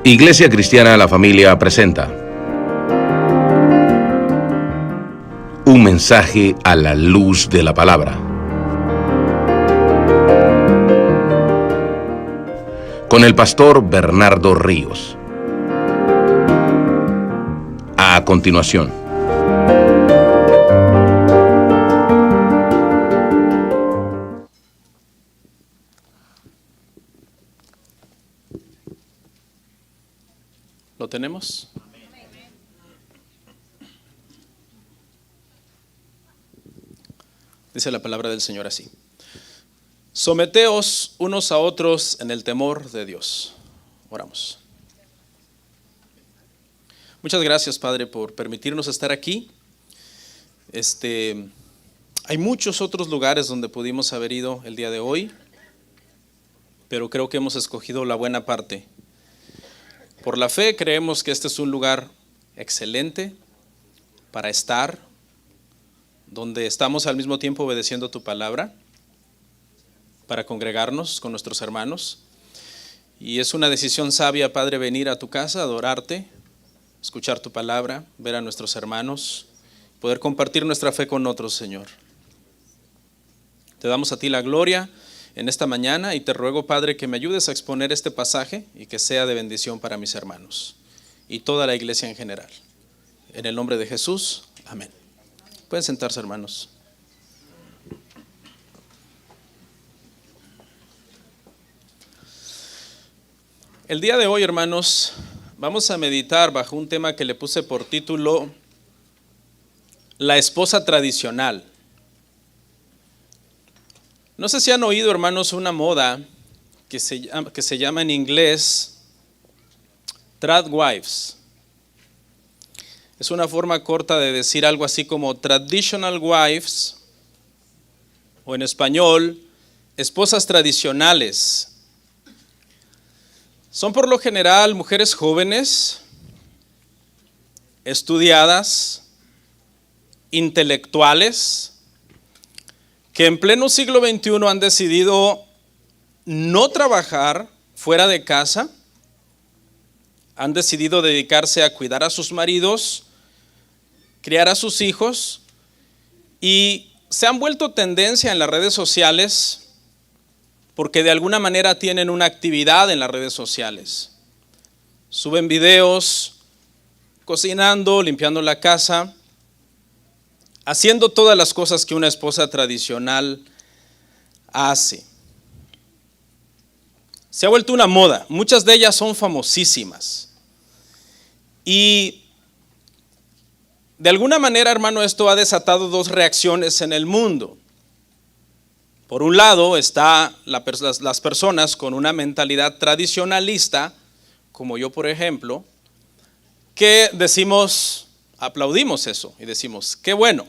Iglesia Cristiana La Familia presenta un mensaje a la luz de la palabra, con el pastor Bernardo Ríos. A continuación. ¿Lo tenemos? Dice la palabra del Señor así: someteos unos a otros en el temor de Dios. Oramos. Muchas gracias, Padre, por permitirnos estar aquí. Hay muchos otros lugares donde pudimos haber ido el día de hoy, pero creo que hemos escogido la buena parte. Por la fe creemos que este es un lugar excelente para estar, donde estamos al mismo tiempo obedeciendo tu palabra, para congregarnos con nuestros hermanos. Y es una decisión sabia, Padre, venir a tu casa, adorarte, escuchar tu palabra, ver a nuestros hermanos, poder compartir nuestra fe con otros, Señor. Te damos a ti la gloria en esta mañana y te ruego, Padre, que me ayudes a exponer este pasaje y que sea de bendición para mis hermanos y toda la iglesia en general. En el nombre de Jesús, amén. Pueden sentarse, hermanos. El día de hoy, hermanos, vamos a meditar bajo un tema que le puse por título La esposa tradicional. No sé si han oído, hermanos, una moda que se llama en inglés trad wives. Es una forma corta de decir algo así como traditional wives, o en español, esposas tradicionales. Son por lo general mujeres jóvenes, estudiadas, intelectuales, que en pleno siglo XXI han decidido no trabajar fuera de casa, han decidido dedicarse a cuidar a sus maridos, criar a sus hijos, y se han vuelto tendencia en las redes sociales porque de alguna manera tienen una actividad en las redes sociales. Suben videos, cocinando, limpiando la casa, haciendo todas las cosas que una esposa tradicional hace. Se ha vuelto una moda, muchas de ellas son famosísimas. Y de alguna manera, hermano, esto ha desatado dos reacciones en el mundo. Por un lado está las personas con una mentalidad tradicionalista, como yo, por ejemplo, que aplaudimos eso y decimos, qué bueno.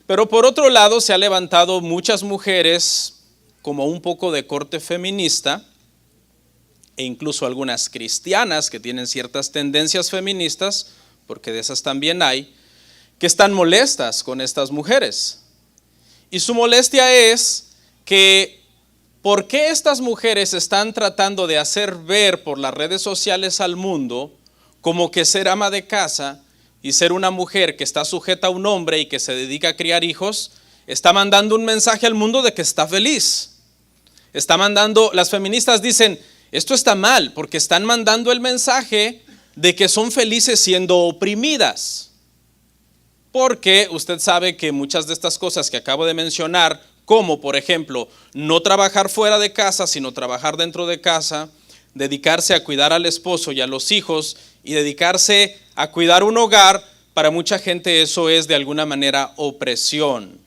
Pero por otro lado se ha levantado muchas mujeres como un poco de corte feminista, e incluso algunas cristianas que tienen ciertas tendencias feministas, porque de esas también hay, que están molestas con estas mujeres. Y su molestia es que ¿por qué estas mujeres están tratando de hacer ver por las redes sociales al mundo como que ser ama de casa y ser una mujer que está sujeta a un hombre y que se dedica a criar hijos, está mandando un mensaje al mundo de que está feliz? Las feministas dicen, esto está mal, porque están mandando el mensaje de que son felices siendo oprimidas. Porque usted sabe que muchas de estas cosas que acabo de mencionar, como por ejemplo, no trabajar fuera de casa, sino trabajar dentro de casa, dedicarse a cuidar al esposo y a los hijos y dedicarse a cuidar un hogar, para mucha gente eso es de alguna manera opresión.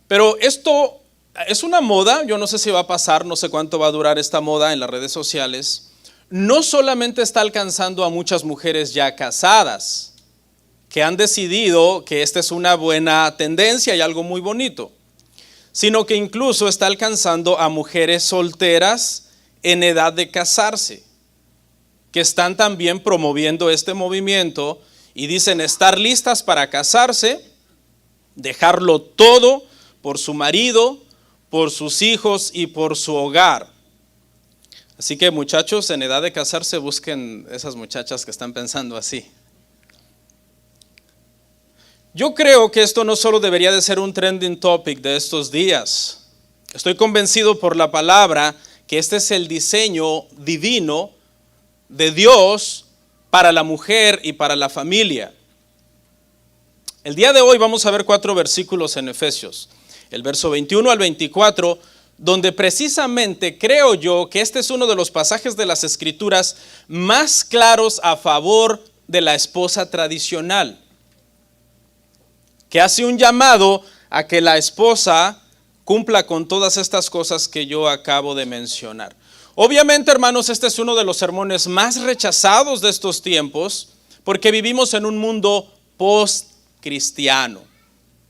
Pero esto es una moda, yo no sé si va a pasar, no sé cuánto va a durar esta moda en las redes sociales. No solamente está alcanzando a muchas mujeres ya casadas, que han decidido que esta es una buena tendencia y algo muy bonito, sino que incluso está alcanzando a mujeres solteras en edad de casarse, que están también promoviendo este movimiento y dicen estar listas para casarse, dejarlo todo por su marido, por sus hijos y por su hogar. Así que muchachos en edad de casarse, busquen esas muchachas que están pensando así. Yo creo que esto no solo debería de ser un trending topic de estos días. Estoy convencido por la palabra que este es el diseño divino de Dios para la mujer y para la familia. El día de hoy vamos a ver 4 versículos en Efesios. El verso 21 al 24, donde precisamente creo yo que este es uno de los pasajes de las Escrituras más claros a favor de la esposa tradicional, que hace un llamado a que la esposa cumpla con todas estas cosas que yo acabo de mencionar. Obviamente, hermanos, este es uno de los sermones más rechazados de estos tiempos, porque vivimos en un mundo post-cristiano,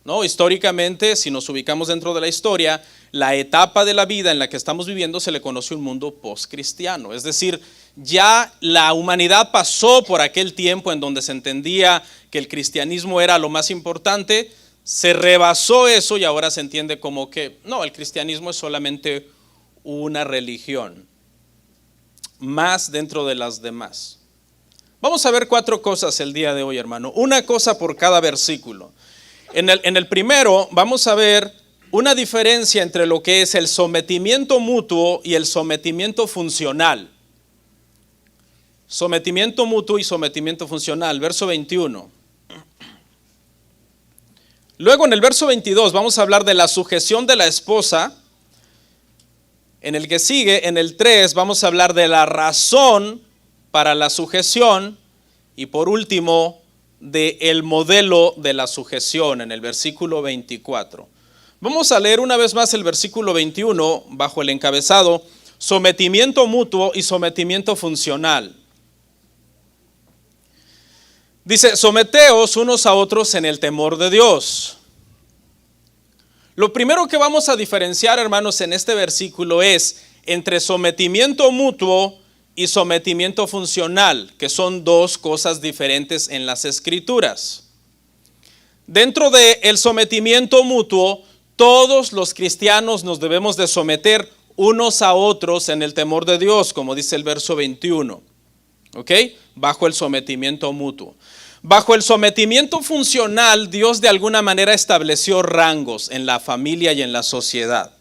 ¿no? Históricamente, si nos ubicamos dentro de la historia, la etapa de la vida en la que estamos viviendo se le conoce un mundo post-cristiano. Es decir, ya la humanidad pasó por aquel tiempo en donde se entendía que el cristianismo era lo más importante, se rebasó eso y ahora se entiende como que no, el cristianismo es solamente una religión más dentro de las demás. Vamos a ver 4 cosas el día de hoy, hermano, una cosa por cada versículo. En el primero vamos a ver una diferencia entre lo que es el sometimiento mutuo y el sometimiento funcional. Sometimiento mutuo y sometimiento funcional, verso 21. Luego en el verso 22 vamos a hablar de la sujeción de la esposa. En el que sigue, en el 3, vamos a hablar de la razón para la sujeción. Y por último, del modelo de la sujeción, en el versículo 24. Vamos a leer una vez más el versículo 21 bajo el encabezado sometimiento mutuo y sometimiento funcional. Dice, someteos unos a otros en el temor de Dios. Lo primero que vamos a diferenciar, hermanos, en este versículo es entre sometimiento mutuo y sometimiento funcional, que son 2 cosas diferentes en las Escrituras. Dentro del sometimiento mutuo, todos los cristianos nos debemos de someter unos a otros en el temor de Dios, como dice el verso 21. ¿Ok? Bajo el sometimiento mutuo. Bajo el sometimiento funcional, Dios de alguna manera estableció rangos en la familia y en la sociedad.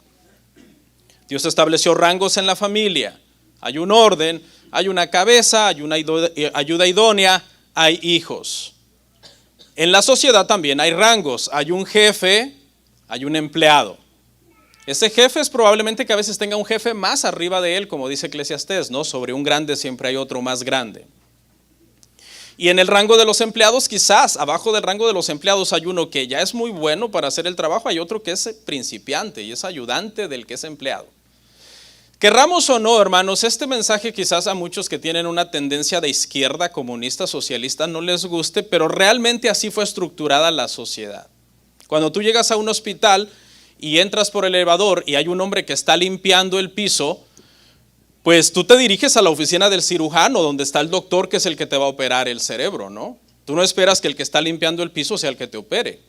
Dios estableció rangos en la familia. Hay un orden, hay una cabeza, hay una ayuda idónea, hay hijos. En la sociedad también hay rangos. Hay un jefe, hay un empleado. Ese jefe es probablemente que a veces tenga un jefe más arriba de él, como dice Eclesiastés, ¿no? Sobre un grande siempre hay otro más grande. Y en el rango de los empleados, quizás abajo del rango de los empleados hay uno que ya es muy bueno para hacer el trabajo, hay otro que es principiante y es ayudante del que es empleado. Querramos o no, hermanos, este mensaje quizás a muchos que tienen una tendencia de izquierda, comunista, socialista, no les guste, pero realmente así fue estructurada la sociedad. Cuando tú llegas a un hospital y entras por el elevador y hay un hombre que está limpiando el piso, pues tú te diriges a la oficina del cirujano, donde está el doctor que es el que te va a operar el cerebro, ¿no? Tú no esperas que el que está limpiando el piso sea el que te opere.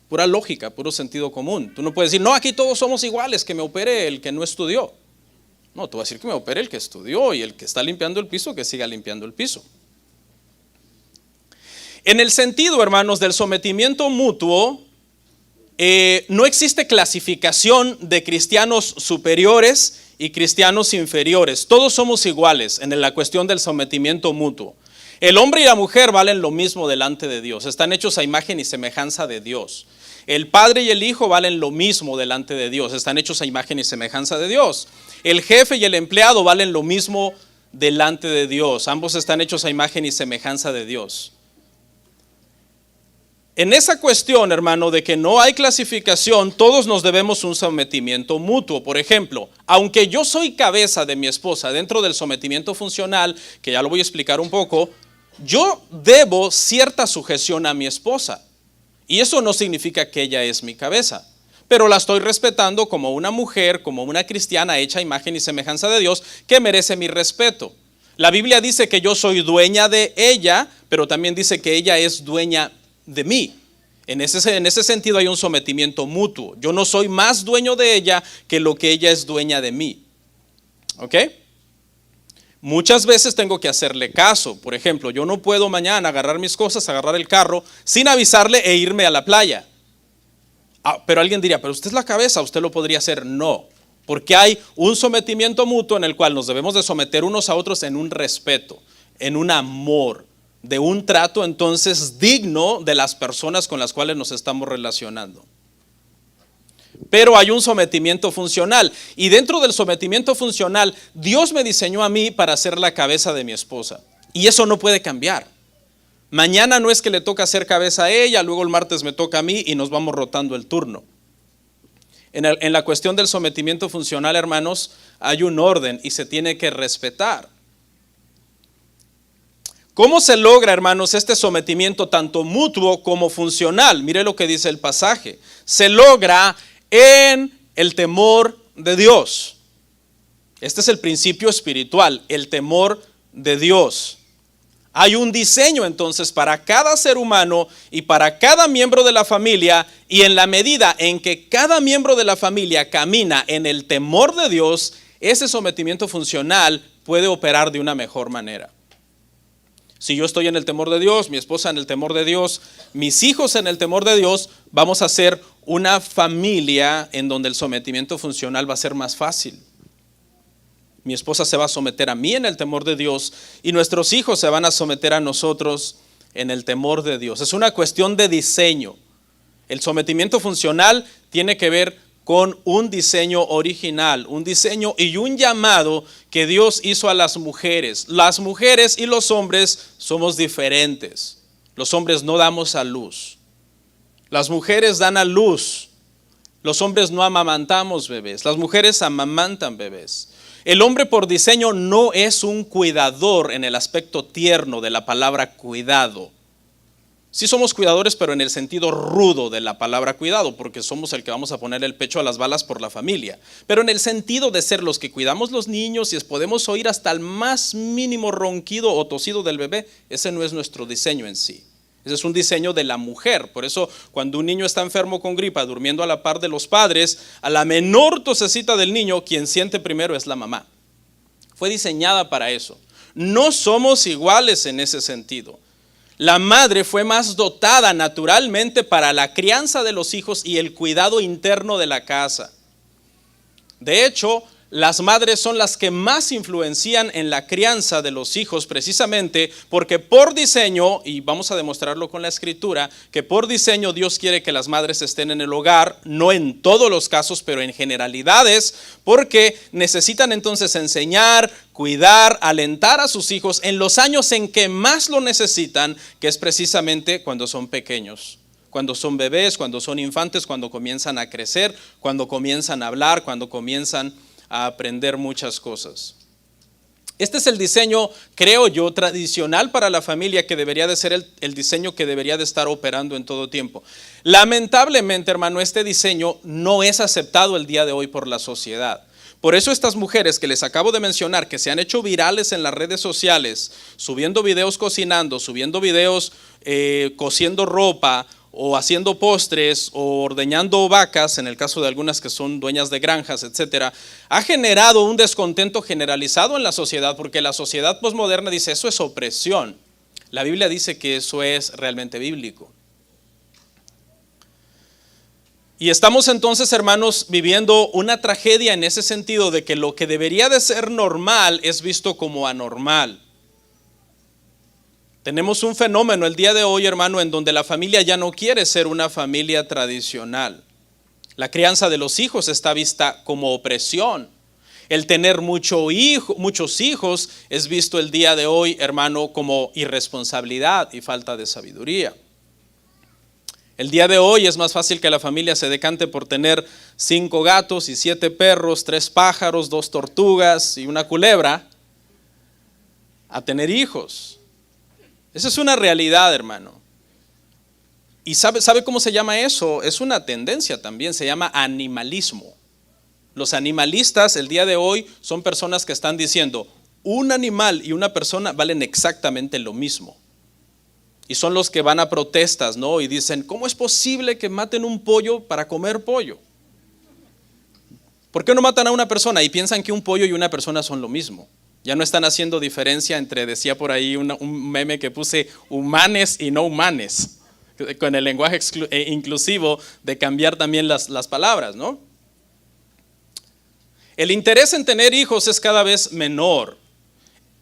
Pura lógica, puro sentido común. Tú no puedes decir, no, aquí todos somos iguales, que me opere el que no estudió. No, tú vas a decir que me opere el que estudió y el que está limpiando el piso, que siga limpiando el piso. En el sentido, hermanos, del sometimiento mutuo, no existe clasificación de cristianos superiores y cristianos inferiores. Todos somos iguales en la cuestión del sometimiento mutuo. El hombre y la mujer valen lo mismo delante de Dios. Están hechos a imagen y semejanza de Dios. El padre y el hijo valen lo mismo delante de Dios. Están hechos a imagen y semejanza de Dios. El jefe y el empleado valen lo mismo delante de Dios. Ambos están hechos a imagen y semejanza de Dios. En esa cuestión, hermano, de que no hay clasificación, todos nos debemos un sometimiento mutuo. Por ejemplo, aunque yo soy cabeza de mi esposa dentro del sometimiento funcional, que ya lo voy a explicar un poco, yo debo cierta sujeción a mi esposa. Y eso no significa que ella es mi cabeza, pero la estoy respetando como una mujer, como una cristiana hecha a imagen y semejanza de Dios, que merece mi respeto. La Biblia dice que yo soy dueña de ella, pero también dice que ella es dueña de mí. En ese sentido hay un sometimiento mutuo. Yo no soy más dueño de ella que lo que ella es dueña de mí. ¿Ok? Muchas veces tengo que hacerle caso. Por ejemplo, yo no puedo mañana agarrar mis cosas, agarrar el carro sin avisarle e irme a la playa. Pero alguien diría, pero usted es la cabeza, usted lo podría hacer. No, porque hay un sometimiento mutuo en el cual nos debemos de someter unos a otros en un respeto, en un amor, de un trato entonces digno de las personas con las cuales nos estamos relacionando. Pero hay un sometimiento funcional, y dentro del sometimiento funcional, Dios me diseñó a mí para ser la cabeza de mi esposa, y eso no puede cambiar. Mañana no es que le toca hacer cabeza a ella, luego el martes me toca a mí y nos vamos rotando el turno. En la cuestión del sometimiento funcional, hermanos, hay un orden y se tiene que respetar. ¿Cómo se logra, hermanos, este sometimiento tanto mutuo como funcional? Mire lo que dice el pasaje. Se logra en el temor de Dios. Este es el principio espiritual, el temor de Dios. Hay un diseño entonces para cada ser humano y para cada miembro de la familia, y en la medida en que cada miembro de la familia camina en el temor de Dios, ese sometimiento funcional puede operar de una mejor manera. Si yo estoy en el temor de Dios, mi esposa en el temor de Dios, mis hijos en el temor de Dios, vamos a ser una familia en donde el sometimiento funcional va a ser más fácil. Mi esposa se va a someter a mí en el temor de Dios y nuestros hijos se van a someter a nosotros en el temor de Dios. Es una cuestión de diseño. El sometimiento funcional tiene que ver con un diseño original, un diseño y un llamado que Dios hizo a las mujeres. Las mujeres y los hombres somos diferentes. Los hombres no damos a luz. Las mujeres dan a luz. Los hombres no amamantamos bebés. Las mujeres amamantan bebés. El hombre por diseño no es un cuidador en el aspecto tierno de la palabra cuidado. Sí somos cuidadores, pero en el sentido rudo de la palabra cuidado, porque somos el que vamos a poner el pecho a las balas por la familia. Pero en el sentido de ser los que cuidamos los niños y podemos oír hasta el más mínimo ronquido o tosido del bebé, ese no es nuestro diseño en sí. Ese es un diseño de la mujer. Por eso cuando un niño está enfermo con gripa, durmiendo a la par de los padres, a la menor tosecita del niño, quien siente primero es la mamá. Fue diseñada para eso. No somos iguales en ese sentido. La madre fue más dotada naturalmente para la crianza de los hijos y el cuidado interno de la casa. De hecho, las madres son las que más influencian en la crianza de los hijos, precisamente porque por diseño, y vamos a demostrarlo con la escritura, que por diseño Dios quiere que las madres estén en el hogar, no en todos los casos, pero en generalidades, porque necesitan entonces enseñar, cuidar, alentar a sus hijos en los años en que más lo necesitan, que es precisamente cuando son pequeños. Cuando son bebés, cuando son infantes, cuando comienzan a crecer, cuando comienzan a hablar, cuando comienzan a aprender muchas cosas. Este es el diseño, creo yo, tradicional para la familia, que debería de ser el diseño que debería de estar operando en todo tiempo. Lamentablemente, hermano, este diseño no es aceptado el día de hoy por la sociedad. Por eso estas mujeres que les acabo de mencionar, que se han hecho virales en las redes sociales, subiendo videos cocinando, subiendo videos cosiendo ropa, o haciendo postres, o ordeñando vacas, en el caso de algunas que son dueñas de granjas, etcétera, ha generado un descontento generalizado en la sociedad, porque la sociedad posmoderna dice eso es opresión. La Biblia dice que eso es realmente bíblico. Y estamos entonces, hermanos, viviendo una tragedia en ese sentido de que lo que debería de ser normal es visto como anormal. Tenemos un fenómeno el día de hoy, hermano, en donde la familia ya no quiere ser una familia tradicional. La crianza de los hijos está vista como opresión. El tener muchos hijos es visto el día de hoy, hermano, como irresponsabilidad y falta de sabiduría. El día de hoy es más fácil que la familia se decante por tener 5 gatos y 7 perros, 3 pájaros, 2 tortugas y una culebra, a tener hijos. Esa es una realidad, hermano. ¿Y sabe cómo se llama eso? Es una tendencia también, se llama animalismo. Los animalistas el día de hoy son personas que están diciendo, un animal y una persona valen exactamente lo mismo. y son los que van a protestas, ¿no? Y dicen, ¿cómo es posible que maten un pollo para comer pollo? ¿Por qué no matan a una persona? Y piensan que un pollo y una persona son lo mismo. Ya no están haciendo diferencia entre, decía por ahí un meme que puse, humanes y no humanes, con el lenguaje inclusivo de cambiar también las palabras, ¿no? El interés en tener hijos es cada vez menor.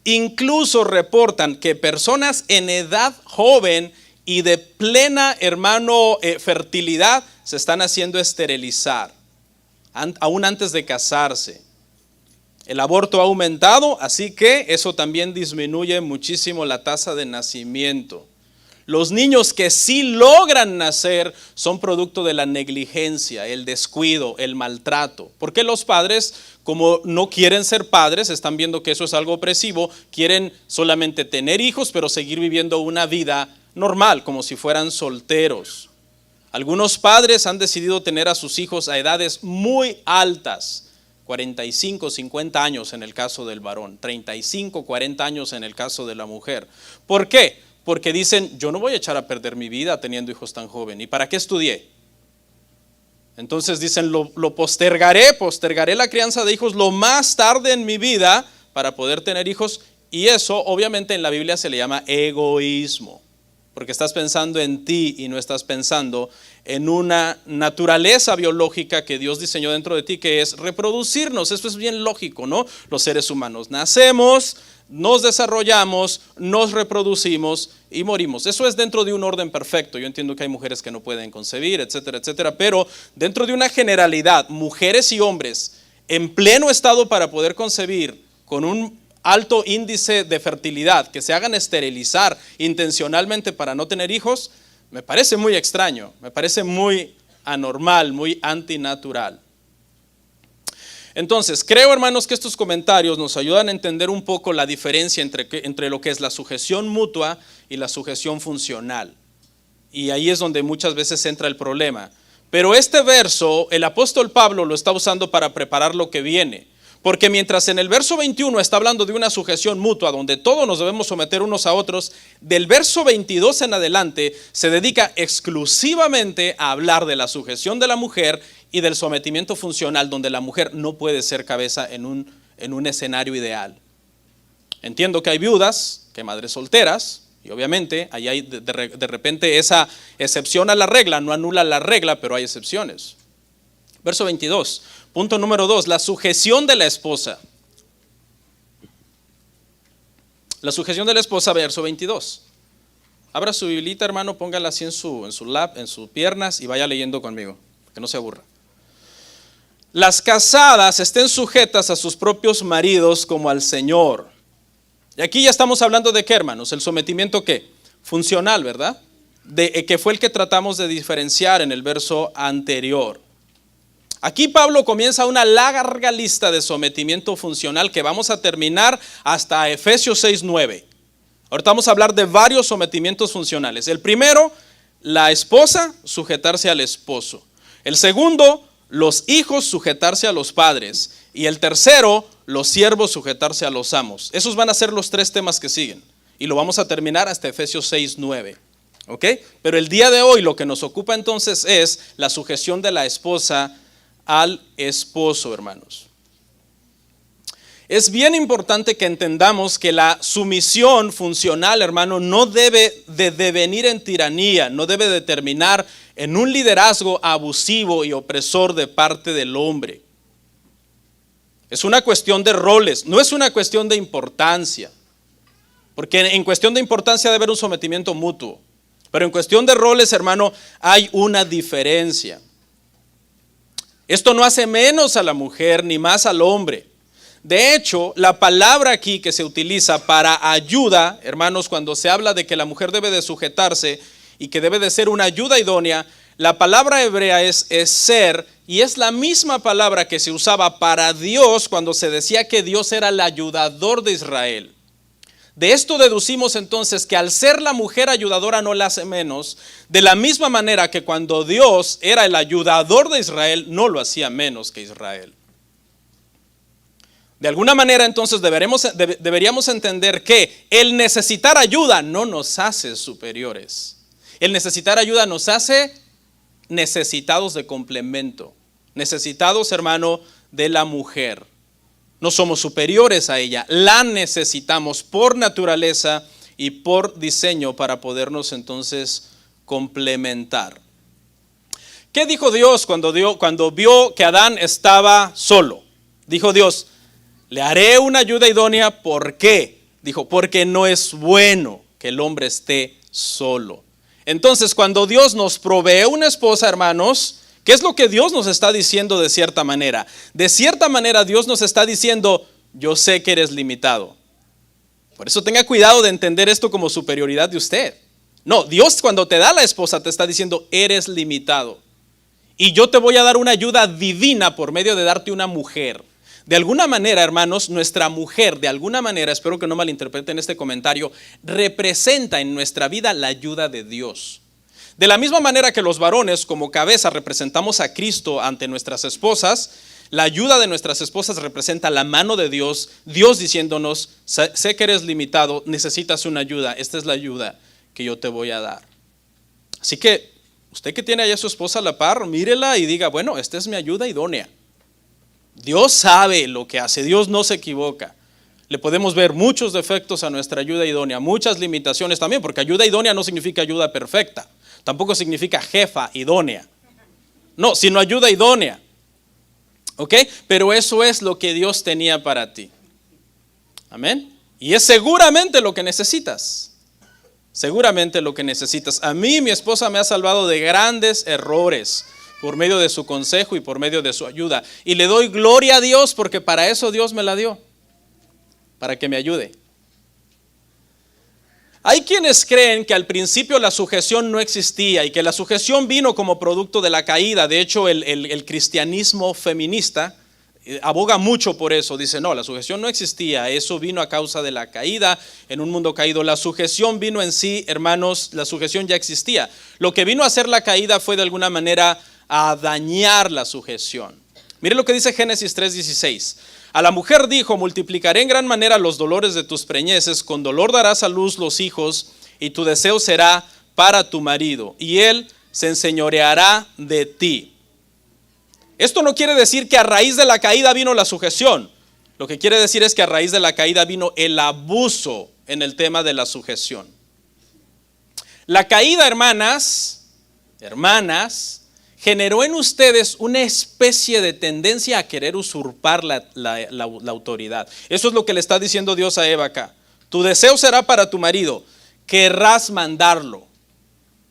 Incluso reportan que personas en edad joven y de plena, fertilidad se están haciendo esterilizar, aún antes de casarse. El aborto ha aumentado, así que eso también disminuye muchísimo la tasa de nacimiento. Los niños que sí logran nacer son producto de la negligencia, el descuido, el maltrato. Porque los padres, como no quieren ser padres, están viendo que eso es algo opresivo, quieren solamente tener hijos, pero seguir viviendo una vida normal, como si fueran solteros. Algunos padres han decidido tener a sus hijos a edades muy altas, 45, 50 años en el caso del varón, 35, 40 años en el caso de la mujer. ¿Por qué? Porque dicen, yo no voy a echar a perder mi vida teniendo hijos tan jóvenes. ¿Y para qué estudié? Entonces dicen, lo postergaré la crianza de hijos lo más tarde en mi vida para poder tener hijos. Y eso obviamente en la Biblia se le llama egoísmo. Porque estás pensando en ti y no estás pensando en una naturaleza biológica que Dios diseñó dentro de ti, que es reproducirnos. Esto es bien lógico, ¿no? Los seres humanos nacemos, nos desarrollamos, nos reproducimos y morimos. Eso es dentro de un orden perfecto. Yo entiendo que hay mujeres que no pueden concebir, etcétera, etcétera, pero dentro de una generalidad, mujeres y hombres en pleno estado para poder concebir con un alto índice de fertilidad, que se hagan esterilizar intencionalmente para no tener hijos, me parece muy extraño, me parece muy anormal, muy antinatural. Entonces, creo, hermanos, que estos comentarios nos ayudan a entender un poco la diferencia entre lo que es la sujeción mutua y la sujeción funcional. Y ahí es donde muchas veces entra el problema. Pero este verso, el apóstol Pablo lo está usando para preparar lo que viene. Porque mientras en el verso 21 está hablando de una sujeción mutua donde todos nos debemos someter unos a otros, del verso 22 en adelante se dedica exclusivamente a hablar de la sujeción de la mujer y del sometimiento funcional, donde la mujer no puede ser cabeza en un escenario ideal. Entiendo que hay viudas, que hay madres solteras, y obviamente ahí hay de repente esa excepción a la regla, no anula la regla, pero hay excepciones. Verso 22. Punto número 2, la sujeción de la esposa. La sujeción de la esposa, verso 22. Abra su biblita, hermano, póngala así en su lap, en sus piernas y vaya leyendo conmigo, que no se aburra. Las casadas estén sujetas a sus propios maridos como al Señor. Y aquí ya estamos hablando de qué, hermanos, el sometimiento ¿qué? Funcional, ¿verdad? Que fue el que tratamos de diferenciar en el verso anterior. Aquí Pablo comienza una larga lista de sometimiento funcional que vamos a terminar hasta Efesios 6:9. Ahorita vamos a hablar de varios sometimientos funcionales. El primero, la esposa sujetarse al esposo. El segundo, los hijos sujetarse a los padres. Y el tercero, los siervos sujetarse a los amos. Esos van a ser los 3 temas que siguen. Y lo vamos a terminar hasta Efesios 6:9. ¿Ok? Pero el día de hoy lo que nos ocupa entonces es la sujeción de la esposa al esposo, hermanos. Es bien importante que entendamos que la sumisión funcional, hermano, no debe de devenir en tiranía, no debe de terminar en un liderazgo abusivo y opresor de parte del hombre. Es una cuestión de roles, no es una cuestión de importancia. Porque en cuestión de importancia debe haber un sometimiento mutuo. Pero en cuestión de roles, hermano, hay una diferencia. Esto no hace menos a la mujer ni más al hombre. De hecho, la palabra aquí que se utiliza para ayuda, hermanos, cuando se habla de que la mujer debe de sujetarse y que debe de ser una ayuda idónea, la palabra hebrea es ser, y es la misma palabra que se usaba para Dios cuando se decía que Dios era el ayudador de Israel. De esto deducimos entonces que al ser la mujer ayudadora no la hace menos, de la misma manera que cuando Dios era el ayudador de Israel, no lo hacía menos que Israel. De alguna manera entonces deberíamos entender que el necesitar ayuda no nos hace superiores. El necesitar ayuda nos hace necesitados de complemento. Necesitados, hermano, de la mujer. No somos superiores a ella, la necesitamos por naturaleza y por diseño para podernos entonces complementar. ¿Qué dijo Dios cuando vio que Adán estaba solo? Dijo Dios, le haré una ayuda idónea. ¿Por qué? Dijo, porque no es bueno que el hombre esté solo. Entonces, cuando Dios nos provee una esposa, hermanos, ¿qué es lo que Dios nos está diciendo de cierta manera? De cierta manera Dios nos está diciendo, yo sé que eres limitado. Por eso tenga cuidado de entender esto como superioridad de usted. No, Dios cuando te da la esposa te está diciendo, eres limitado. Y yo te voy a dar una ayuda divina por medio de darte una mujer. De alguna manera, hermanos, nuestra mujer, de alguna manera, espero que no malinterpreten este comentario, representa en nuestra vida la ayuda de Dios. De la misma manera que los varones como cabeza representamos a Cristo ante nuestras esposas, la ayuda de nuestras esposas representa la mano de Dios, Dios diciéndonos, sé que eres limitado, necesitas una ayuda, esta es la ayuda que yo te voy a dar. Así que usted que tiene allá a su esposa a la par, mírela y diga, bueno, esta es mi ayuda idónea. Dios sabe lo que hace, Dios no se equivoca. Le podemos ver muchos defectos a nuestra ayuda idónea, muchas limitaciones también, porque ayuda idónea no significa ayuda perfecta, tampoco significa jefa idónea. No, sino ayuda idónea. ¿Ok? Pero eso es lo que Dios tenía para ti. Amén. Y es seguramente lo que necesitas. Seguramente lo que necesitas. A mí, mi esposa me ha salvado de grandes errores por medio de su consejo y por medio de su ayuda. Y le doy gloria a Dios porque para eso Dios me la dio. Para que me ayude. Hay quienes creen que al principio la sujeción no existía y que la sujeción vino como producto de la caída. De hecho, el cristianismo feminista aboga mucho por eso. Dice, no, la sujeción no existía, eso vino a causa de la caída en un mundo caído. La sujeción vino en sí, hermanos, la sujeción ya existía. Lo que vino a hacer la caída fue de alguna manera a dañar la sujeción. Mire lo que dice Génesis 3:16. A la mujer dijo, multiplicaré en gran manera los dolores de tus preñeces, con dolor darás a luz los hijos, y tu deseo será para tu marido, y él se enseñoreará de ti. Esto no quiere decir que a raíz de la caída vino la sujeción. Lo que quiere decir es que a raíz de la caída vino el abuso en el tema de la sujeción. La caída, hermanas, generó en ustedes una especie de tendencia a querer usurpar la autoridad. Eso es lo que le está diciendo Dios a Eva acá. Tu deseo será para tu marido, querrás mandarlo.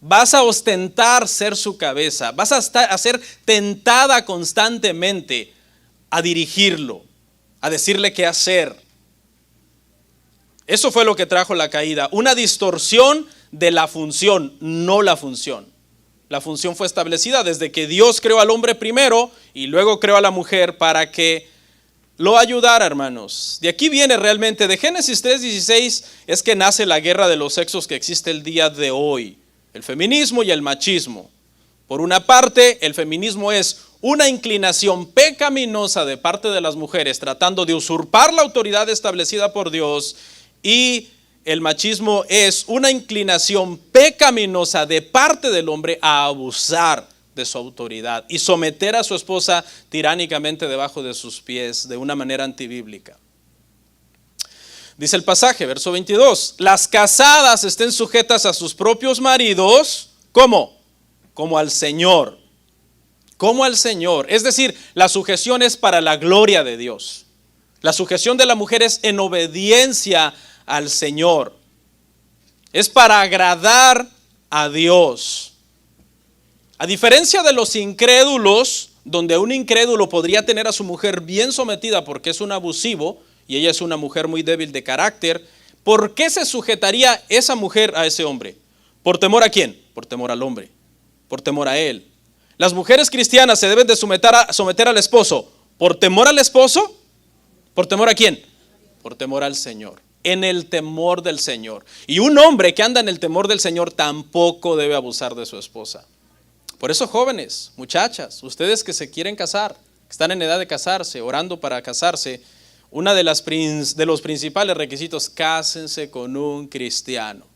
Vas a ostentar ser su cabeza, vas a ser tentada constantemente a dirigirlo, a decirle qué hacer. Eso fue lo que trajo la caída, una distorsión de la función, no la función. La función fue establecida desde que Dios creó al hombre primero y luego creó a la mujer para que lo ayudara, hermanos. De aquí viene realmente, de Génesis 3:16 es que nace la guerra de los sexos que existe el día de hoy. El feminismo y el machismo. Por una parte, el feminismo es una inclinación pecaminosa de parte de las mujeres tratando de usurpar la autoridad establecida por Dios, y el machismo es una inclinación pecaminosa de parte del hombre a abusar de su autoridad y someter a su esposa tiránicamente debajo de sus pies de una manera antibíblica. Dice el pasaje, verso 22, las casadas estén sujetas a sus propios maridos, ¿cómo? Como al Señor. Como al Señor. Es decir, la sujeción es para la gloria de Dios. La sujeción de la mujer es en obediencia al Señor. Es para agradar a Dios. A diferencia de los incrédulos, donde un incrédulo podría tener a su mujer bien sometida porque es un abusivo, y ella es una mujer muy débil de carácter, ¿por qué se sujetaría esa mujer a ese hombre? ¿Por temor a quién? Por temor al hombre, por temor a él. Las mujeres cristianas se deben de someter al esposo. ¿Por temor al esposo? ¿Por temor a quién? Por temor al Señor, en el temor del Señor. Y un hombre que anda en el temor del Señor tampoco debe abusar de su esposa. Por eso, jóvenes, muchachas, ustedes que se quieren casar, que están en edad de casarse, orando para casarse, Una de los principales requisitos, cásense con un cristiano.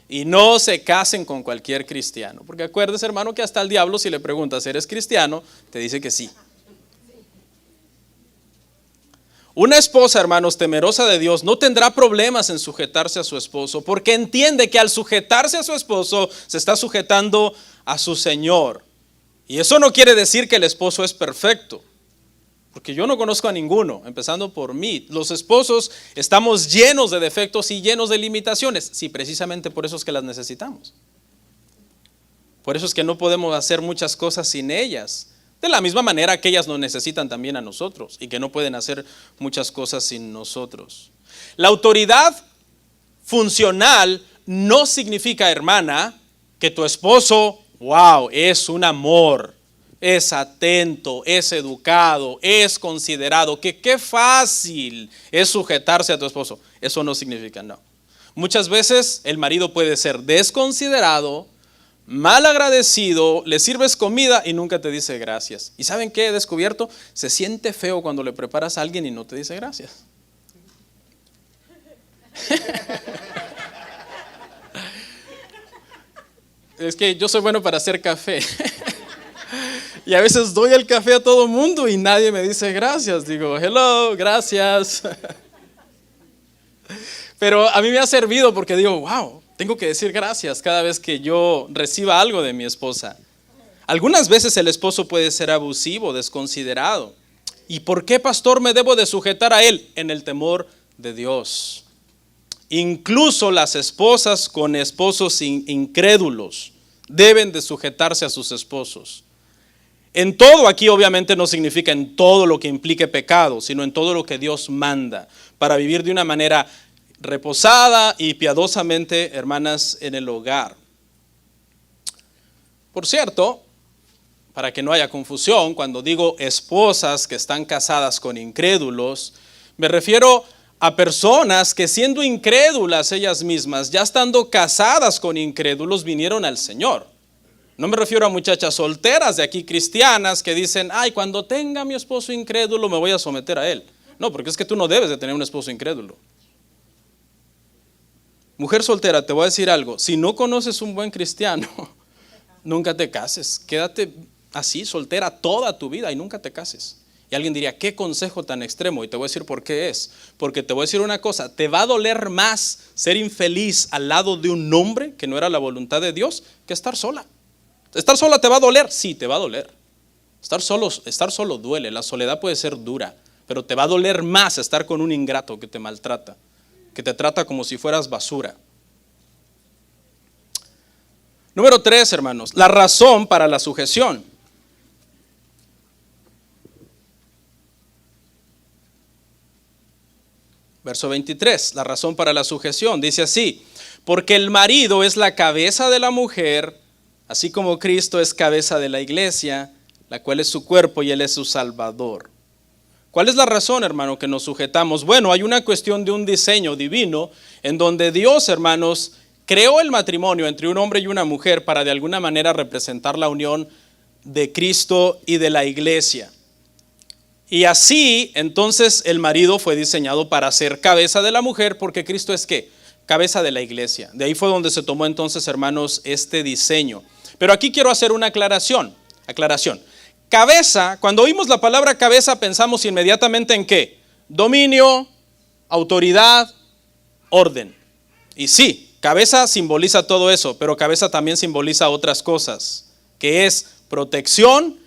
Y no se casen con cualquier cristiano. Porque acuérdese, hermano, que hasta el diablo, si le preguntas, ¿eres cristiano?, te dice que sí. Una esposa, hermanos, temerosa de Dios, no tendrá problemas en sujetarse a su esposo, porque entiende que al sujetarse a su esposo, se está sujetando a su Señor. Y eso no quiere decir que el esposo es perfecto. Porque yo no conozco a ninguno, empezando por mí. Los esposos estamos llenos de defectos y llenos de limitaciones. Sí, precisamente por eso es que las necesitamos. Por eso es que no podemos hacer muchas cosas sin ellas. De la misma manera que ellas nos necesitan también a nosotros y que no pueden hacer muchas cosas sin nosotros. La autoridad funcional no significa, hermana, que tu esposo, wow, es un amor. Es atento, es educado, es considerado, que qué fácil es sujetarse a tu esposo. Eso no significa, no. Muchas veces el marido puede ser desconsiderado, mal agradecido, le sirves comida y nunca te dice gracias. ¿Y saben qué he descubierto? Se siente feo cuando le preparas a alguien y no te dice gracias. Es que yo soy bueno para hacer café. Y a veces doy el café a todo mundo y nadie me dice gracias. Digo, hello, gracias. Pero a mí me ha servido porque digo, wow, tengo que decir gracias cada vez que yo reciba algo de mi esposa. Algunas veces el esposo puede ser abusivo, desconsiderado. ¿Y por qué, pastor, me debo de sujetar a él? En el temor de Dios. Incluso las esposas con esposos incrédulos deben de sujetarse a sus esposos. En todo, aquí obviamente no significa en todo lo que implique pecado, sino en todo lo que Dios manda para vivir de una manera reposada y piadosamente, hermanas, en el hogar. Por cierto, para que no haya confusión, cuando digo esposas que están casadas con incrédulos, me refiero a personas que siendo incrédulas ellas mismas, ya estando casadas con incrédulos, vinieron al Señor. No me refiero a muchachas solteras de aquí cristianas que dicen, ay, cuando tenga mi esposo incrédulo me voy a someter a él. No, porque es que tú no debes de tener un esposo incrédulo. Mujer soltera, te voy a decir algo, si no conoces un buen cristiano, nunca te cases. Quédate así, soltera toda tu vida y nunca te cases. Y alguien diría, ¿qué consejo tan extremo? Y te voy a decir por qué es. Porque te voy a decir una cosa, te va a doler más ser infeliz al lado de un hombre que no era la voluntad de Dios que estar sola. ¿Estar sola te va a doler? Sí, te va a doler. Estar solo duele, la soledad puede ser dura, pero te va a doler más estar con un ingrato que te maltrata, que te trata como si fueras basura. Número 3, hermanos, la razón para la sujeción. Verso 23, la razón para la sujeción, dice así, porque el marido es la cabeza de la mujer, así como Cristo es cabeza de la iglesia, la cual es su cuerpo y Él es su Salvador. ¿Cuál es la razón, hermano, que nos sujetamos? Bueno, hay una cuestión de un diseño divino en donde Dios, hermanos, creó el matrimonio entre un hombre y una mujer para de alguna manera representar la unión de Cristo y de la iglesia. Y así, entonces, el marido fue diseñado para ser cabeza de la mujer porque Cristo es ¿qué? Cabeza de la iglesia. De ahí fue donde se tomó entonces, hermanos, este diseño. Pero aquí quiero hacer una aclaración. Cabeza, cuando oímos la palabra cabeza pensamos inmediatamente en ¿qué? Dominio, autoridad, orden. Y sí, cabeza simboliza todo eso, pero cabeza también simboliza otras cosas, que es protección,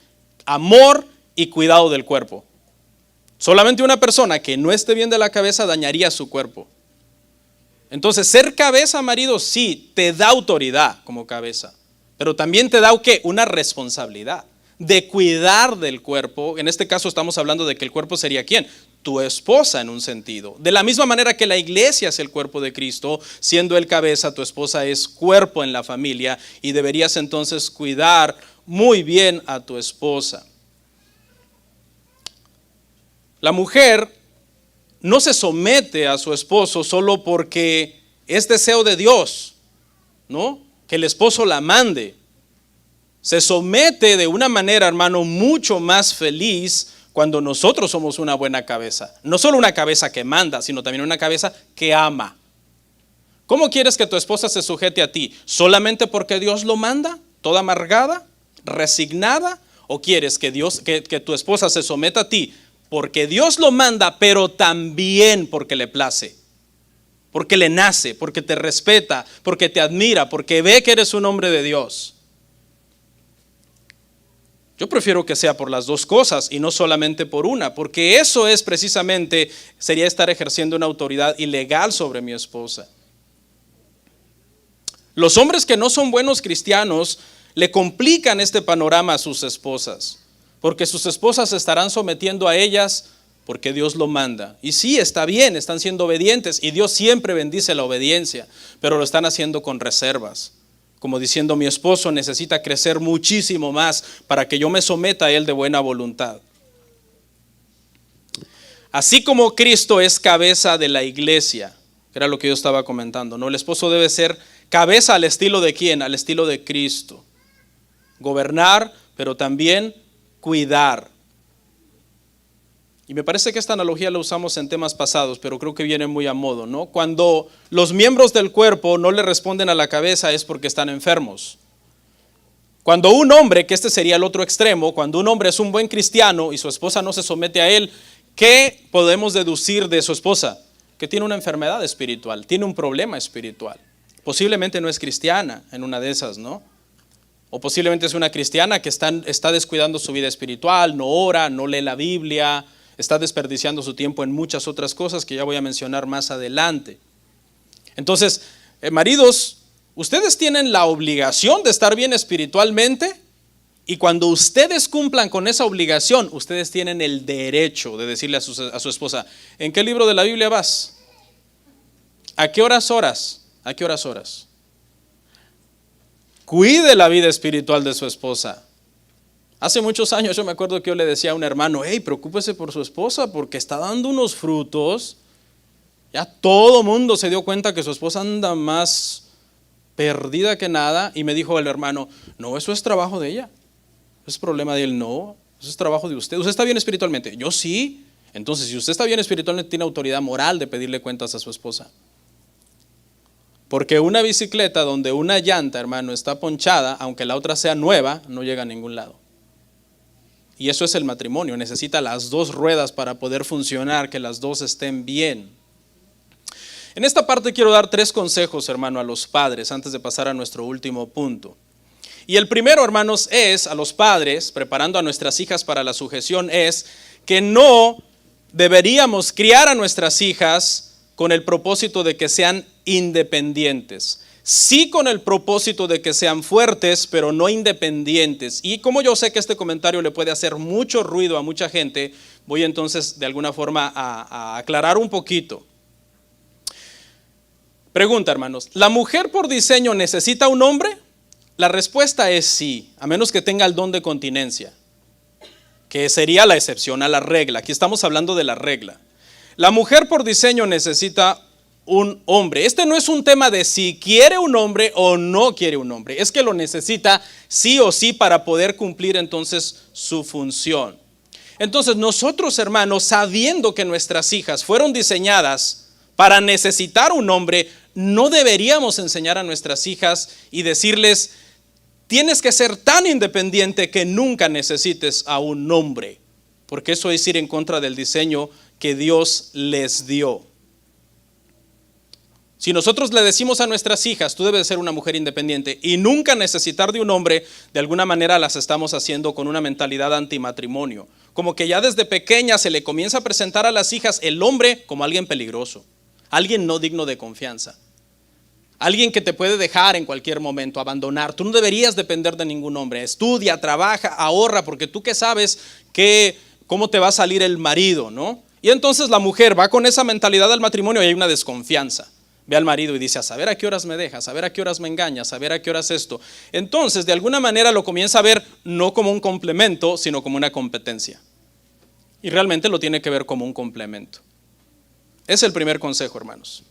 amor y cuidado del cuerpo. Solamente una persona que no esté bien de la cabeza dañaría su cuerpo. Entonces, ser cabeza, marido, sí, te da autoridad como cabeza. Pero también te da ¿qué? Una responsabilidad de cuidar del cuerpo. En este caso estamos hablando de que el cuerpo sería ¿quién? Tu esposa en un sentido. De la misma manera que la iglesia es el cuerpo de Cristo, siendo él cabeza, tu esposa es cuerpo en la familia y deberías entonces cuidar muy bien a tu esposa. La mujer no se somete a su esposo solo porque es deseo de Dios, ¿no? Que el esposo la mande. Se somete de una manera, hermano, mucho más feliz cuando nosotros somos una buena cabeza. No solo una cabeza que manda, sino también una cabeza que ama. ¿Cómo quieres que tu esposa se sujete a ti? ¿Solamente porque Dios lo manda? ¿Toda amargada? ¿Resignada? ¿O quieres que tu esposa se someta a ti porque Dios lo manda, pero también porque le place? Porque le nace, porque te respeta, porque te admira, porque ve que eres un hombre de Dios. Yo prefiero que sea por las dos cosas y no solamente por una, porque eso es precisamente, sería estar ejerciendo una autoridad ilegal sobre mi esposa. Los hombres que no son buenos cristianos le complican este panorama a sus esposas, porque sus esposas se estarán sometiendo a ellas porque Dios lo manda. Y sí, está bien, están siendo obedientes y Dios siempre bendice la obediencia, pero lo están haciendo con reservas, como diciendo: mi esposo necesita crecer muchísimo más para que yo me someta a él de buena voluntad. Así como Cristo es cabeza de la iglesia, que era lo que yo estaba comentando, ¿no? El esposo debe ser cabeza al estilo de ¿quién? Al estilo de Cristo. Gobernar, pero también cuidar. Y me parece que esta analogía la usamos en temas pasados, pero creo que viene muy a modo, ¿no? Cuando los miembros del cuerpo no le responden a la cabeza es porque están enfermos. Cuando un hombre, que este sería el otro extremo, cuando un hombre es un buen cristiano y su esposa no se somete a él, ¿qué podemos deducir de su esposa? Que tiene una enfermedad espiritual, tiene un problema espiritual. Posiblemente no es cristiana en una de esas, ¿no? O posiblemente es una cristiana que está descuidando su vida espiritual, no ora, no lee la Biblia, está desperdiciando su tiempo en muchas otras cosas que ya voy a mencionar más adelante. Entonces, maridos, ustedes tienen la obligación de estar bien espiritualmente, y cuando ustedes cumplan con esa obligación, ustedes tienen el derecho de decirle a su esposa: ¿en qué libro de la Biblia vas? ¿A qué horas oras? ¿A qué horas oras? Cuide la vida espiritual de su esposa. Hace muchos años yo me acuerdo que yo le decía a un hermano: hey, preocúpese por su esposa porque está dando unos frutos. Ya todo mundo se dio cuenta que su esposa anda más perdida que nada. Y me dijo el hermano: no, eso es trabajo de ella. Eso es problema de él. No, eso es trabajo de usted. ¿Usted está bien espiritualmente? Yo sí. Entonces, si usted está bien espiritualmente, tiene autoridad moral de pedirle cuentas a su esposa. Porque una bicicleta donde una llanta, hermano, está ponchada, aunque la otra sea nueva, no llega a ningún lado. Y eso es el matrimonio, necesita las dos ruedas para poder funcionar, que las dos estén bien. En esta parte quiero dar 3 consejos, hermano, a los padres, antes de pasar a nuestro último punto. Y el primero, hermanos, es a los padres, preparando a nuestras hijas para la sujeción, es que no deberíamos criar a nuestras hijas con el propósito de que sean independientes. Sí, con el propósito de que sean fuertes, pero no independientes. Y como yo sé que este comentario le puede hacer mucho ruido a mucha gente, voy entonces de alguna forma a aclarar un poquito. Pregunta, hermanos: ¿la mujer por diseño necesita un hombre? La respuesta es sí, a menos que tenga el don de continencia, que sería la excepción a la regla. Aquí estamos hablando de la regla. La mujer por diseño necesita un hombre. Este no es un tema de si quiere un hombre o no quiere un hombre. Es que lo necesita sí o sí para poder cumplir entonces su función. Entonces nosotros, hermanos, sabiendo que nuestras hijas fueron diseñadas para necesitar un hombre, no deberíamos enseñar a nuestras hijas y decirles: tienes que ser tan independiente que nunca necesites a un hombre, porque eso es ir en contra del diseño que Dios les dio. Si nosotros le decimos a nuestras hijas: tú debes ser una mujer independiente y nunca necesitar de un hombre, de alguna manera las estamos haciendo con una mentalidad antimatrimonio. Como que ya desde pequeña se le comienza a presentar a las hijas el hombre como alguien peligroso, alguien no digno de confianza, alguien que te puede dejar en cualquier momento, abandonar. Tú no deberías depender de ningún hombre. Estudia, trabaja, ahorra, porque tú qué sabes cómo te va a salir el marido, ¿no? Y entonces la mujer va con esa mentalidad al matrimonio y hay una desconfianza. Ve al marido y dice: a saber a qué horas me dejas, a ver a qué horas me engañas, a ver a qué horas esto. Entonces, de alguna manera lo comienza a ver no como un complemento, sino como una competencia. Y realmente lo tiene que ver como un complemento. Es el primer consejo, hermanos.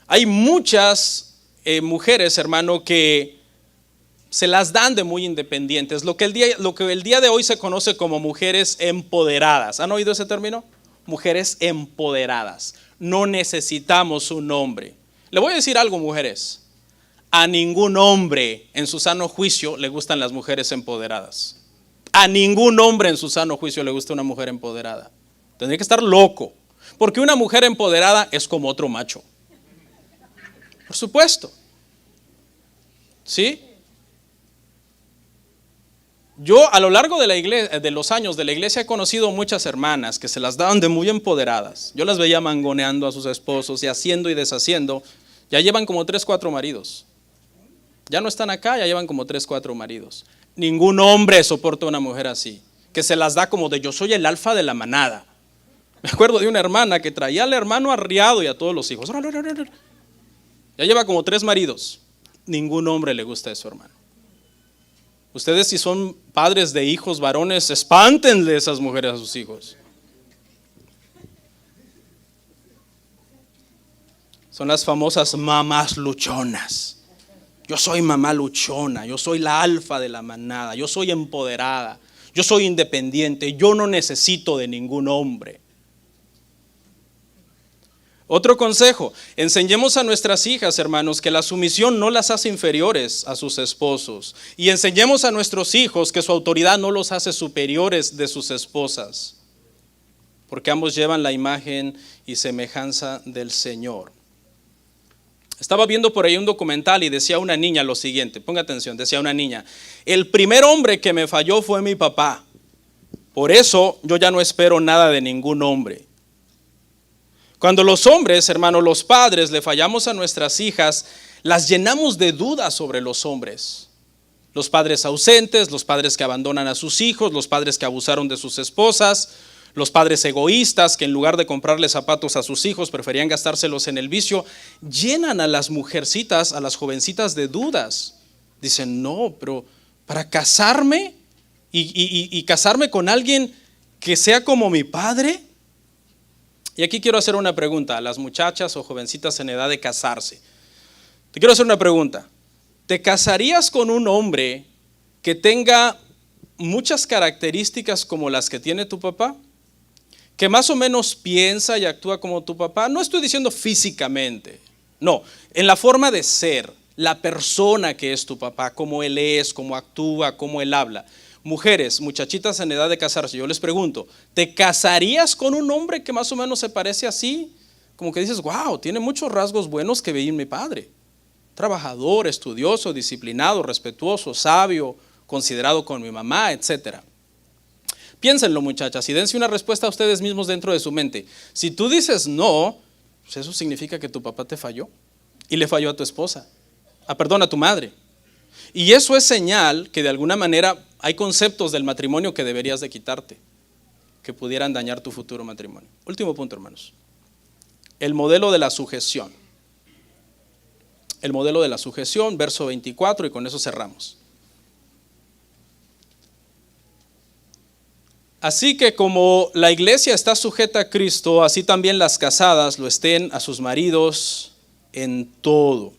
Hay muchas mujeres, hermano, que se las dan de muy independientes, lo que el día de hoy se conoce como mujeres empoderadas. ¿Han oído ese término? Mujeres empoderadas. No necesitamos un hombre. Le voy a decir algo, mujeres. A ningún hombre en su sano juicio le gustan las mujeres empoderadas. A ningún hombre en su sano juicio le gusta una mujer empoderada. Tendría que estar loco, porque una mujer empoderada es como otro macho. Por supuesto. ¿Sí? Yo a lo largo de los años de la iglesia he conocido muchas hermanas que se las daban de muy empoderadas. Yo las veía mangoneando a sus esposos y haciendo y deshaciendo. Ya llevan como 3, 4 maridos. Ya no están acá, ya llevan como 3, 4 maridos. Ningún hombre soporta a una mujer así, que se las da como de yo soy el alfa de la manada. Me acuerdo de una hermana que traía al hermano arriado y a todos los hijos. Ya lleva como 3 maridos. Ningún hombre le gusta eso, hermano. Ustedes, si son padres de hijos varones, espántenle a esas mujeres a sus hijos. Son las famosas mamás luchonas. Yo soy mamá luchona, yo soy la alfa de la manada, yo soy empoderada, yo soy independiente, yo no necesito de ningún hombre. Otro consejo, enseñemos a nuestras hijas, hermanos, que la sumisión no las hace inferiores a sus esposos. Y enseñemos a nuestros hijos que su autoridad no los hace superiores de sus esposas, porque ambos llevan la imagen y semejanza del Señor. Estaba viendo por ahí un documental y decía una niña lo siguiente, ponga atención, decía una niña: el primer hombre que me falló fue mi papá, por eso yo ya no espero nada de ningún hombre. Cuando los hombres, hermanos, los padres, le fallamos a nuestras hijas, las llenamos de dudas sobre los hombres. Los padres ausentes, los padres que abandonan a sus hijos, los padres que abusaron de sus esposas, los padres egoístas que en lugar de comprarle zapatos a sus hijos preferían gastárselos en el vicio, llenan a las mujercitas, a las jovencitas de dudas. Dicen, no, pero para casarme y casarme con alguien que sea como mi padre. Y aquí quiero hacer una pregunta a las muchachas o jovencitas en edad de casarse. Te quiero hacer una pregunta. ¿Te casarías con un hombre que tenga muchas características como las que tiene tu papá? Que más o menos piensa y actúa como tu papá. No estoy diciendo físicamente, no, en la forma de ser, la persona que es tu papá, cómo él es, cómo actúa, cómo él habla. Mujeres, muchachitas en edad de casarse, yo les pregunto, ¿te casarías con un hombre que más o menos se parece así? Como que dices, wow, tiene muchos rasgos buenos que veía en mi padre. Trabajador, estudioso, disciplinado, respetuoso, sabio, considerado con mi mamá, etcétera. Piénsenlo, muchachas, y dense una respuesta a ustedes mismos dentro de su mente. Si tú dices no, pues eso significa que tu papá te falló y le falló a tu esposa, a tu madre. Y eso es señal que de alguna manera hay conceptos del matrimonio que deberías de quitarte, que pudieran dañar tu futuro matrimonio. Último punto, hermanos. El modelo de la sujeción. El modelo de la sujeción, verso 24, y con eso cerramos. Así que como la iglesia está sujeta a Cristo, así también las casadas lo estén a sus maridos en todo.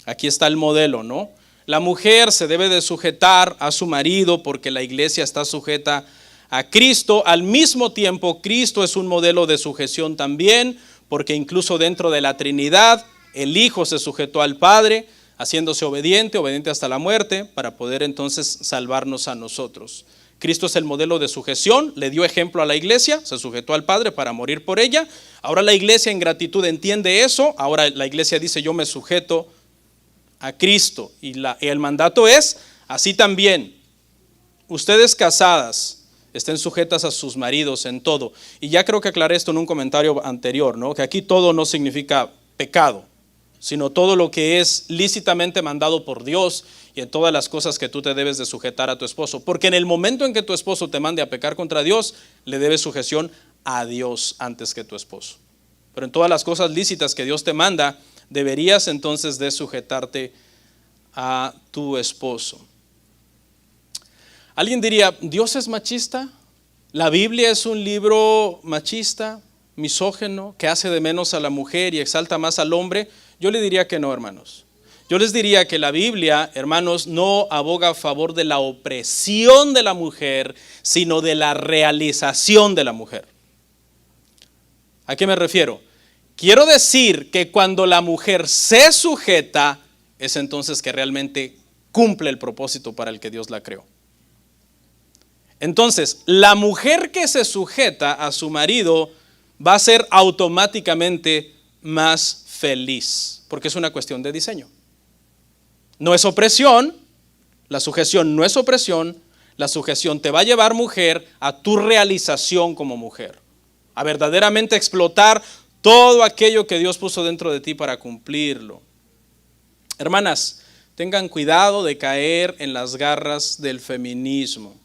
Aquí está el modelo, ¿no? La mujer se debe de sujetar a su marido porque la iglesia está sujeta a Cristo. Al mismo tiempo, Cristo es un modelo de sujeción también, porque incluso dentro de la Trinidad, el Hijo se sujetó al Padre, haciéndose obediente hasta la muerte, para poder entonces salvarnos a nosotros. Cristo es el modelo de sujeción, le dio ejemplo a la iglesia, se sujetó al Padre para morir por ella. Ahora la iglesia en gratitud entiende eso, ahora la iglesia dice yo me sujeto a Cristo y el mandato es así también. Ustedes casadas estén sujetas a sus maridos en todo. Y ya creo que aclaré esto en un comentario anterior, ¿no? Que aquí todo no significa pecado, sino todo lo que es lícitamente mandado por Dios y en todas las cosas que tú te debes de sujetar a tu esposo. Porque en el momento en que tu esposo te mande a pecar contra Dios, le debes sujeción a Dios antes que tu esposo. Pero en todas las cosas lícitas que Dios te manda, deberías entonces de sujetarte a tu esposo. Alguien diría, ¿Dios es machista? ¿La Biblia es un libro machista, misógino, que hace de menos a la mujer y exalta más al hombre? Yo le diría que no, hermanos. Yo les diría que la Biblia, hermanos, no aboga a favor de la opresión de la mujer, sino de la realización de la mujer. ¿A qué me refiero? Quiero decir que cuando la mujer se sujeta, es entonces que realmente cumple el propósito para el que Dios la creó. Entonces, la mujer que se sujeta a su marido va a ser automáticamente más feliz, porque es una cuestión de diseño. No es opresión, la sujeción no es opresión, la sujeción te va a llevar, mujer, a tu realización como mujer, a verdaderamente explotar todo aquello que Dios puso dentro de ti para cumplirlo. Hermanas, tengan cuidado de caer en las garras del feminismo,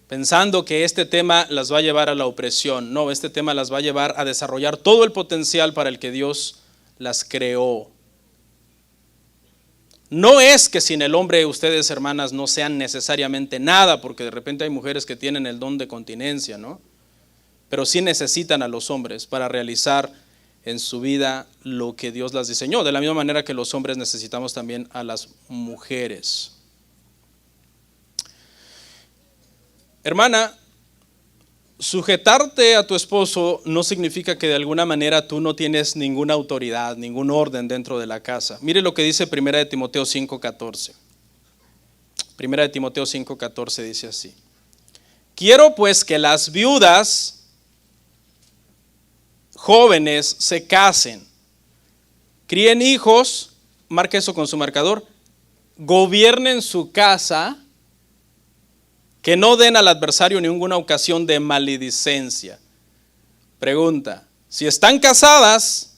pensando que este tema las va a llevar a la opresión. No, este tema las va a llevar a desarrollar todo el potencial para el que Dios las creó. No es que sin el hombre ustedes, hermanas, no sean necesariamente nada, porque de repente hay mujeres que tienen el don de continencia, ¿no? Pero sí necesitan a los hombres para realizar en su vida lo que Dios las diseñó, de la misma manera que los hombres necesitamos también a las mujeres. Hermana, sujetarte a tu esposo no significa que de alguna manera tú no tienes ninguna autoridad, ningún orden dentro de la casa. Mire lo que dice 1 Timoteo 5:14. 1 Timoteo 5:14 dice así: quiero pues que las viudas jóvenes se casen, críen hijos, marque eso con su marcador, gobiernen su casa, que no den al adversario ninguna ocasión de maledicencia. Pregunta: si están casadas,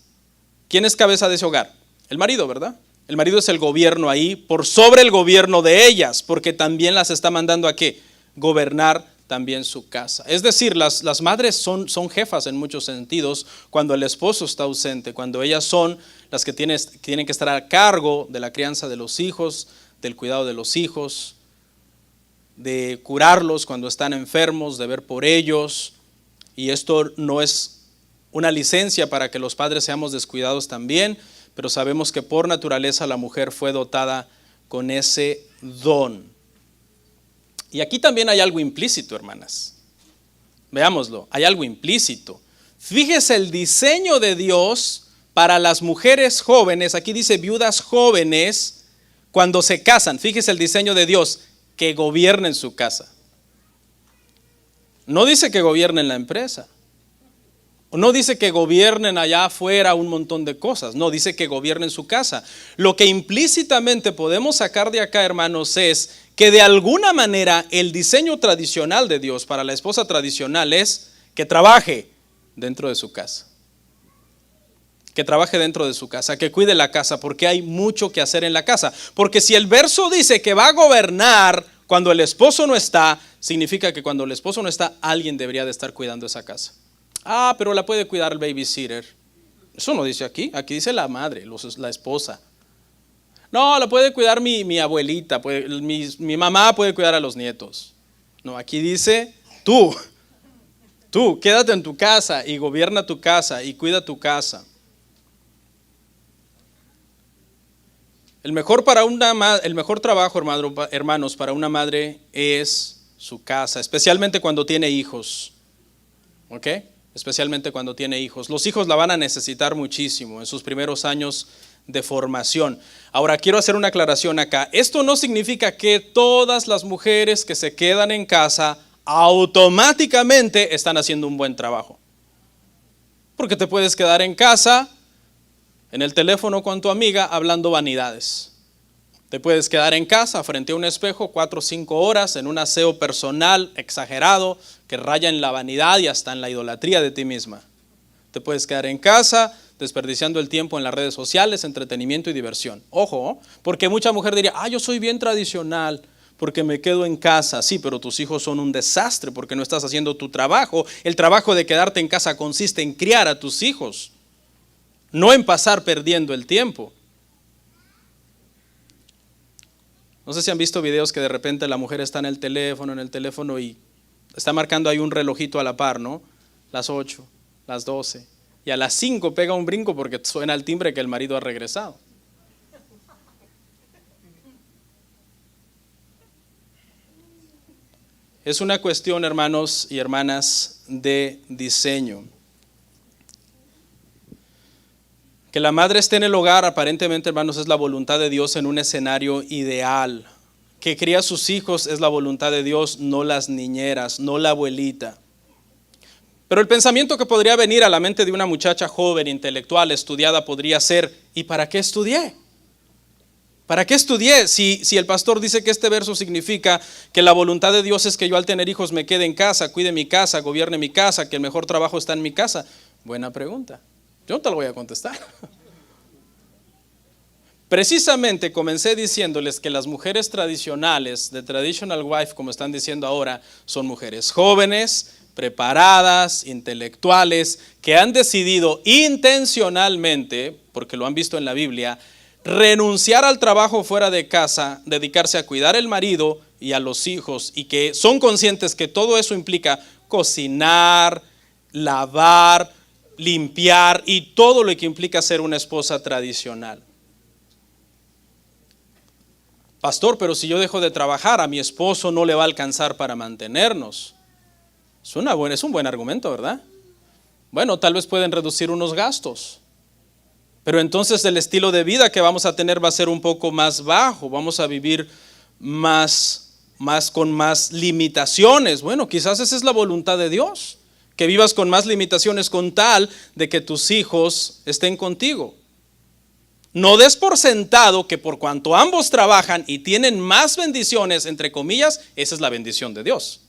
¿quién es cabeza de ese hogar? El marido, ¿verdad? El marido es el gobierno ahí, por sobre el gobierno de ellas, porque también las está mandando a ¿qué? Gobernar también su casa. Es decir, las madres son jefas en muchos sentidos cuando el esposo está ausente, cuando ellas son las que tienen que estar a cargo de la crianza de los hijos, del cuidado de los hijos, de curarlos cuando están enfermos, de ver por ellos. Y esto no es una licencia para que los padres seamos descuidados también, pero sabemos que por naturaleza la mujer fue dotada con ese don. Y aquí también hay algo implícito, hermanas. Veámoslo, hay algo implícito. Fíjese el diseño de Dios para las mujeres jóvenes. Aquí dice viudas jóvenes cuando se casan. Fíjese el diseño de Dios, que gobiernen su casa. No dice que gobiernen la empresa. No dice que gobiernen allá afuera un montón de cosas. No, dice que gobiernen su casa. Lo que implícitamente podemos sacar de acá, hermanos, es que de alguna manera el diseño tradicional de Dios para la esposa tradicional es que trabaje dentro de su casa. Que trabaje dentro de su casa, que cuide la casa, porque hay mucho que hacer en la casa. Porque si el verso dice que va a gobernar cuando el esposo no está, significa que cuando el esposo no está, alguien debería de estar cuidando esa casa. Ah, pero la puede cuidar el babysitter. Eso no dice aquí, aquí dice la madre, la esposa. No, la puede cuidar mi abuelita, mi mamá puede cuidar a los nietos. No, aquí dice tú quédate en tu casa y gobierna tu casa y cuida tu casa. El mejor trabajo, hermanos, para una madre es su casa, especialmente cuando tiene hijos. ¿Ok? Especialmente cuando tiene hijos. Los hijos la van a necesitar muchísimo en sus primeros años de formación. Ahora, quiero hacer una aclaración acá. Esto no significa que todas las mujeres que se quedan en casa automáticamente están haciendo un buen trabajo. Porque te puedes quedar en casa, en el teléfono con tu amiga, hablando vanidades. Te puedes quedar en casa frente a un espejo 4 o 5 horas en un aseo personal exagerado que raya en la vanidad y hasta en la idolatría de ti misma. Te puedes quedar en casa desperdiciando el tiempo en las redes sociales, entretenimiento y diversión. Ojo, porque mucha mujer diría, yo soy bien tradicional porque me quedo en casa. Sí, pero tus hijos son un desastre porque no estás haciendo tu trabajo. El trabajo de quedarte en casa consiste en criar a tus hijos, no en pasar perdiendo el tiempo. No sé si han visto videos que de repente la mujer está en el teléfono y está marcando ahí un relojito a la par, ¿no? Las 8, las 12 y a las 5 pega un brinco porque suena el timbre que el marido ha regresado. Es una cuestión, hermanos y hermanas, de diseño. Que la madre esté en el hogar, aparentemente, hermanos, es la voluntad de Dios en un escenario ideal. Que cría a sus hijos es la voluntad de Dios, no las niñeras, no la abuelita. Pero el pensamiento que podría venir a la mente de una muchacha joven, intelectual, estudiada, podría ser: ¿y para qué estudié? ¿Para qué estudié? Si el pastor dice que este verso significa que la voluntad de Dios es que yo al tener hijos me quede en casa, cuide mi casa, gobierne mi casa, que el mejor trabajo está en mi casa. Buena pregunta. Yo no te lo voy a contestar. Precisamente comencé diciéndoles que las mujeres tradicionales, de traditional wife, como están diciendo ahora, son mujeres jóvenes, preparadas, intelectuales, que han decidido intencionalmente, porque lo han visto en la Biblia, renunciar al trabajo fuera de casa, dedicarse a cuidar al marido y a los hijos, y que son conscientes que todo eso implica cocinar, lavar, limpiar y todo lo que implica ser una esposa tradicional. Pastor, pero si yo dejo de trabajar, a mi esposo no le va a alcanzar para mantenernos. Es un buen argumento, ¿verdad? Bueno, tal vez pueden reducir unos gastos, pero entonces el estilo de vida que vamos a tener va a ser un poco más bajo, vamos a vivir con más limitaciones. Bueno, quizás esa es la voluntad de Dios, que vivas con más limitaciones con tal de que tus hijos estén contigo. No des por sentado que por cuanto ambos trabajan y tienen más bendiciones, entre comillas, esa es la bendición de Dios.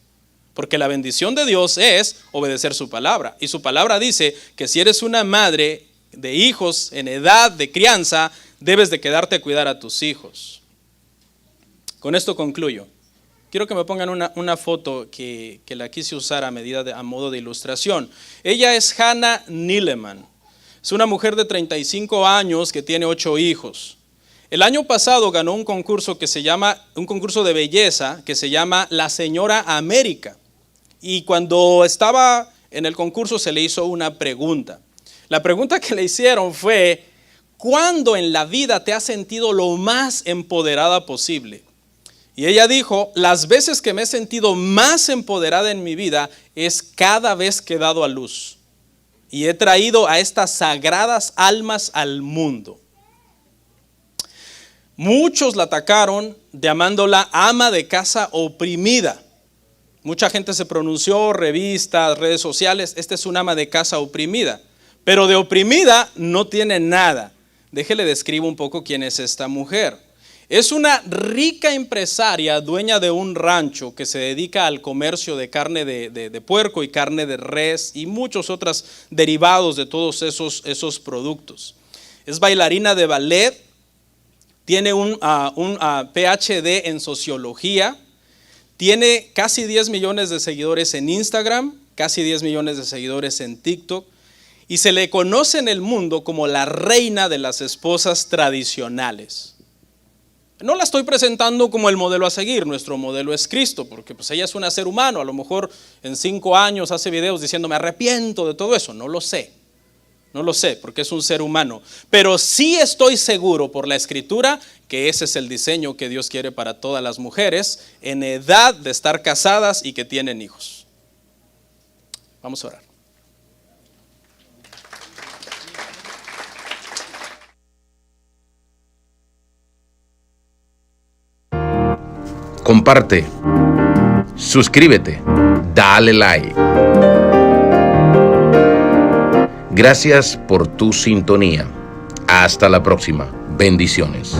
Porque la bendición de Dios es obedecer su palabra. Y su palabra dice que si eres una madre de hijos en edad de crianza, debes de quedarte a cuidar a tus hijos. Con esto concluyo. Quiero que me pongan una foto que la quise usar a modo de ilustración. Ella es Hannah Nieleman. Es una mujer de 35 años que tiene 8 hijos. El año pasado ganó un concurso de belleza que se llama La Señora América. Y cuando estaba en el concurso se le hizo una pregunta. La pregunta que le hicieron fue: ¿cuándo en la vida te has sentido lo más empoderada posible? Y ella dijo: las veces que me he sentido más empoderada en mi vida es cada vez que he dado a luz y he traído a estas sagradas almas al mundo. Muchos la atacaron llamándola ama de casa oprimida. Mucha gente se pronunció, revistas, redes sociales: esta es una ama de casa oprimida. Pero de oprimida no tiene nada. Déjele describo un poco quién es esta mujer. Es una rica empresaria, dueña de un rancho que se dedica al comercio de carne de puerco y carne de res y muchos otros derivados de todos esos productos. Es bailarina de ballet, tiene un PhD en sociología, tiene casi 10 millones de seguidores en Instagram, casi 10 millones de seguidores en TikTok, y se le conoce en el mundo como la reina de las esposas tradicionales. No la estoy presentando como el modelo a seguir, nuestro modelo es Cristo, porque pues ella es un ser humano, a lo mejor en 5 años hace videos diciendo me arrepiento de todo eso, no lo sé, porque es un ser humano, pero sí estoy seguro por la Escritura que ese es el diseño que Dios quiere para todas las mujeres en edad de estar casadas y que tienen hijos. Vamos a orar. Comparte, suscríbete, dale like. Gracias por tu sintonía. Hasta la próxima. Bendiciones.